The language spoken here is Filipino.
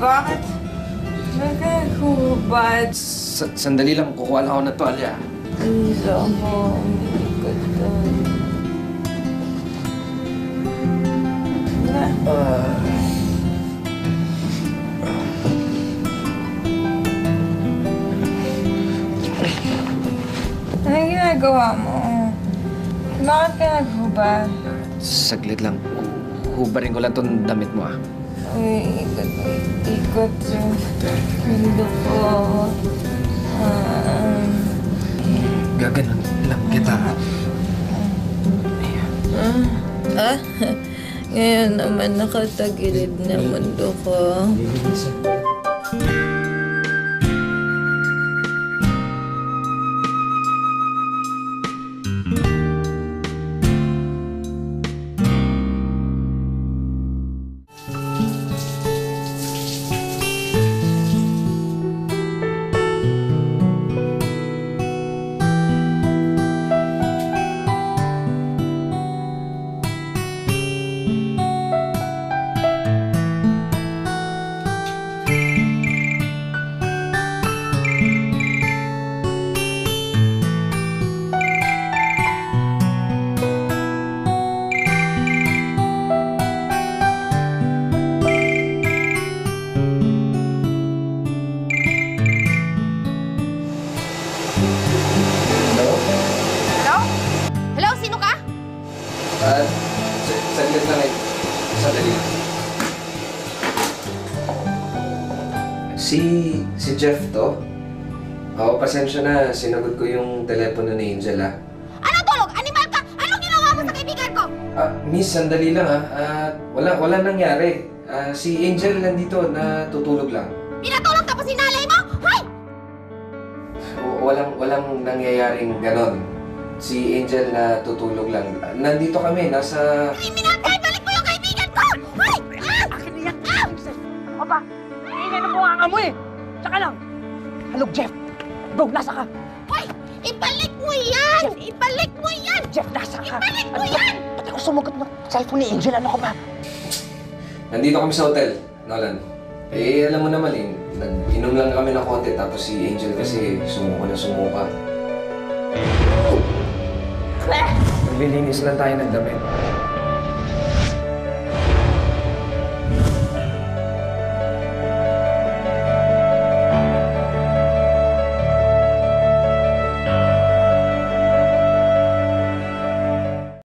Bakit? Bakit hubad? Sandali lang, kukuha lang ako ng tuwalya. Isa ako. Umikot doon. Anong ginagawa mo? Bakit ka naghubad? Saglit lang. Hubarin ko lang itong damit mo, ah. Uy, ikot yung mundo ko. Gaganon lang kita. Ngayon naman nakatagilid na mundo ko. Saglit lang eh. Sandali. Si Jeff to? Oo, pasensya na. Sinagot ko yung telepono ni Angel, ah. Anong tulog? Animal ka? Anong ginawa mo sa kaibigan ko? Miss, sandali lang, ah. Wala nangyari. Si Angel nandito, natutulog lang. Pinatulog tapos sinalay mo? Hoy! Walang nangyayaring ganon. Si Angel na tutulog lang. Nandito kami, nasa... Kriminal ka! Balik mo yung kaibigan ko! Hoy! Akin na yan! Ano ba? Iingay na bunganga mo eh! Tsaka lang! Halog, Jeff! Bro, nasa ka? Hoy! Ibalik mo yan! Ibalik mo yan! Jeff, nasa ka? Ibalik mo yan! Ba't ako sumagot ng cellphone ni Angel? Ano ka ba? Nandito kami sa hotel, Nolan. Eh, alam mo naman eh, nag-inom lang kami ng konti tapos si Angel kasi sumuko na sumuka. Naglilinis lang tayo ng damit.